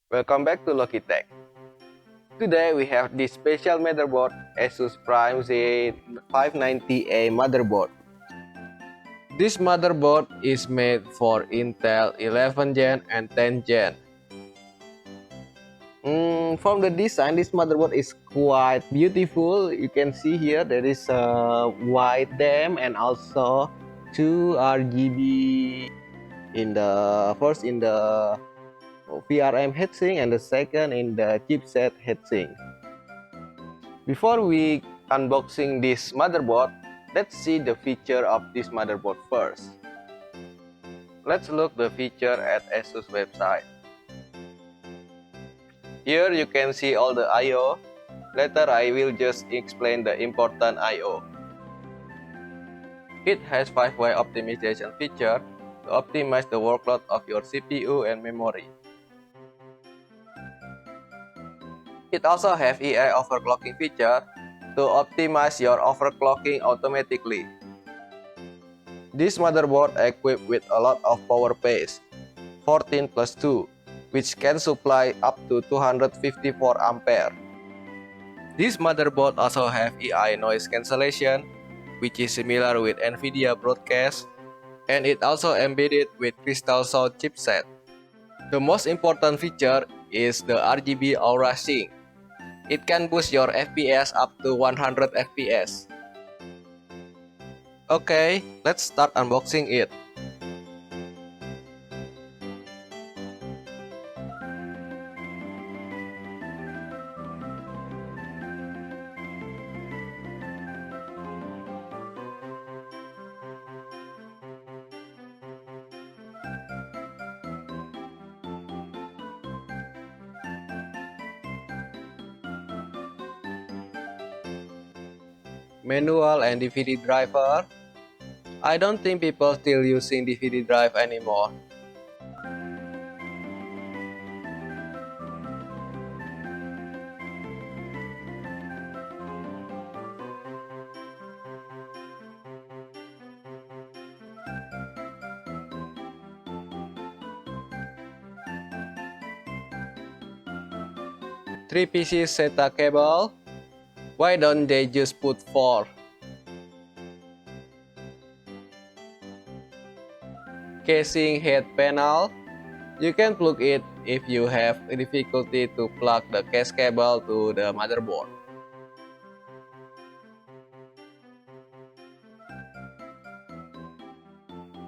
Welcome back to Logitech. Today we have this special motherboard Asus Prime Z590A motherboard. This motherboard is made for Intel 11 Gen and 10 Gen. From the design, this motherboard is quite beautiful. You can see here there is a white DIMM and also two RGB in the first in the VRM heatsink and the second in the chipset heatsink. Before we unboxing this motherboard, let's see the feature of this motherboard first. Let's look the feature at Asus website. Here you can see all the I/O. Later I will just explain the important I/O. It has 5-way optimization feature to optimize the workload of your CPU and memory. It also have AI overclocking feature to optimize your overclocking automatically. This motherboard equipped with a lot of power pace, 14 plus 2, which can supply up to 254 ampere. This motherboard also have AI noise cancellation, which is similar with NVIDIA Broadcast, and it also embedded with Crystal Sound chipset. The most important feature is the RGB Aura Sync. It can boost your FPS up to 100 FPS. Okay, let's start unboxing it. Manual and DVD driver. I don't think people still using DVD drive anymore. Three pieces SATA cable. Why don't they just put 4? Casing head panel. You can plug it if you have difficulty to plug the case cable to the motherboard.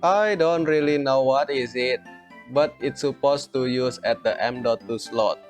I don't really know what is it, but it's supposed to use at the M.2 slot.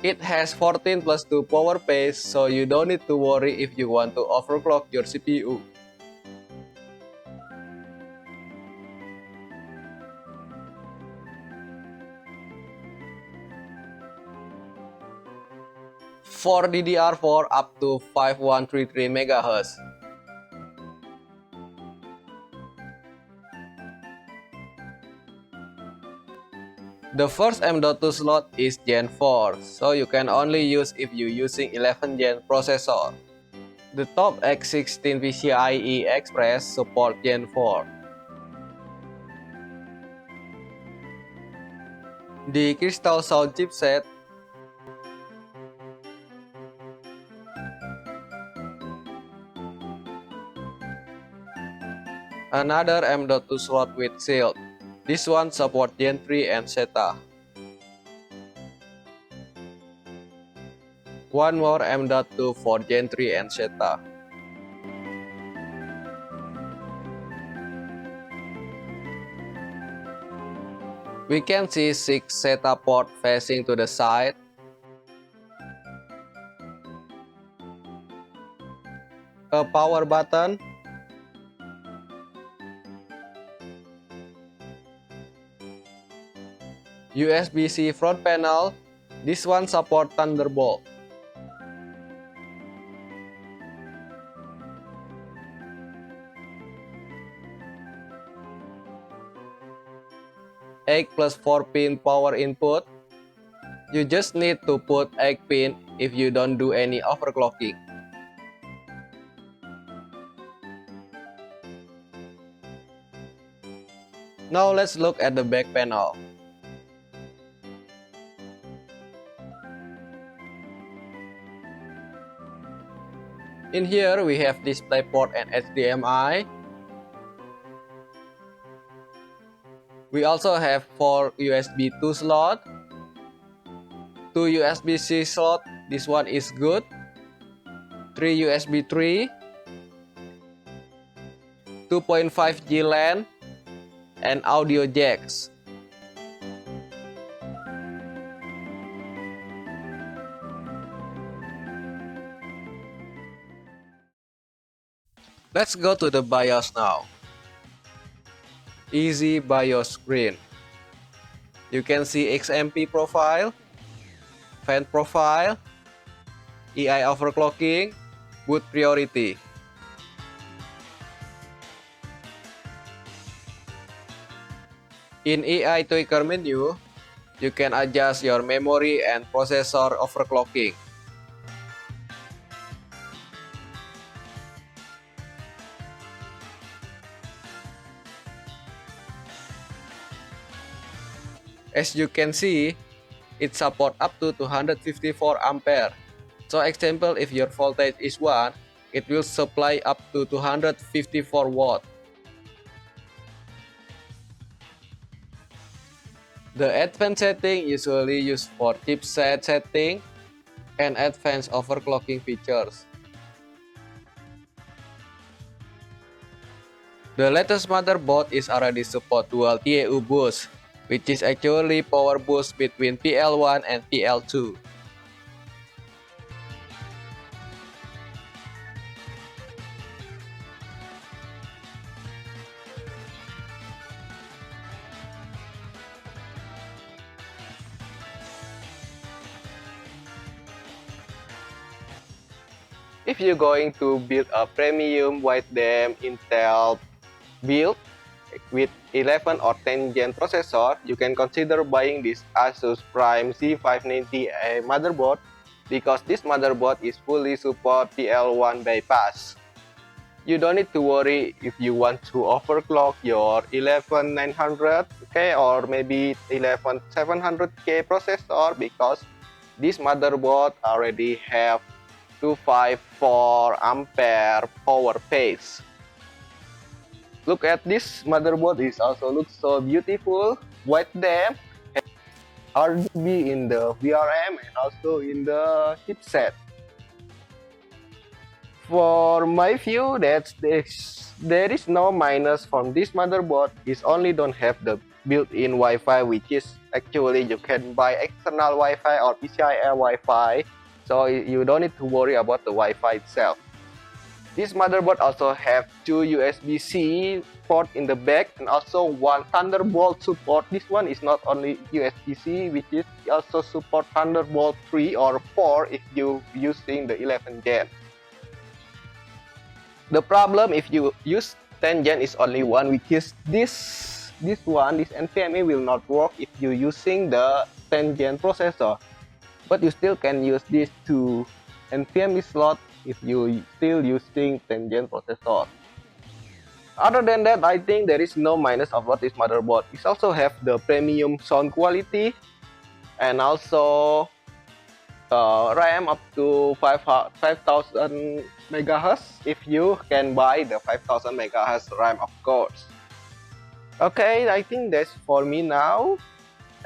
It has 14 plus 2 power pace, so you don't need to worry if you want to overclock your CPU. For DDR4 up to 5133 MHz. The first M.2 slot is Gen 4, so you can only use if you using 11 Gen processor. The top X16 PCIe Express support Gen 4. The Crystal Sound chipset. Another M.2 slot with Shield. This one support Gen 3 and SATA. One more M.2 for Gen 3 and SATA. We can see 6 SATA ports facing to the side. A power button. USB-C front panel. This one supports Thunderbolt. Eight plus 4 pin power input. You just need to put 8 pin if you don't do any overclocking. Now let's look at the back panel. In here we have DisplayPort and HDMI. We also have 4 USB 2 slot, 2 USB-C slot, this one is good, 3 USB 3, 2.5G LAN, and audio jacks. Let's go to the BIOS now. Easy BIOS screen. You can see XMP profile, fan profile, EI overclocking, boot priority. In EI tweaker menu, you can adjust your memory and processor overclocking. As you can see, it supports up to 254 ampere. So example, if your voltage is 1, it will supply up to 254 watt. The advanced setting usually used for chipset setting and advanced overclocking features. The latest motherboard is already support dual TAU boost, which is actually power boost between PL1 and PL2. If you're going to build a premium wideband Intel build with 11 or 10 gen processor, you can consider buying this Asus Prime Z590A motherboard because this motherboard is fully support PL1 bypass. You don't need to worry if you want to overclock your 11900K or maybe 11700K processor because this motherboard already have 254 ampere power pace. Look at this motherboard, it also looks so beautiful, wideband, RGB in the VRM and also in the chipset. For my view, there is no minus from this motherboard, it only don't have the built-in Wi-Fi, which is actually you can buy external Wi-Fi or PCIe Wi-Fi, so you don't need to worry about the Wi-Fi itself. This motherboard also have 2 USB-C port in the back and also 1 Thunderbolt support. This one is not only USB-C, which is also support Thunderbolt 3 or 4 if you using the 11 gen. The problem if you use 10 gen is only one, which is this NVMe will not work if you using the 10 gen processor. But you still can use these 2 NVMe slot if you still using 10 gen processor. Other than that, I think there is no minus about this motherboard. It also have the premium sound quality and also RAM up to 5000 MHz if you can buy the 5000 MHz RAM, of course. Okay, I think that's for me now.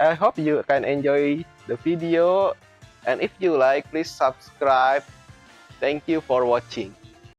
I hope you can enjoy the video And if you like, please subscribe. Thank you for watching.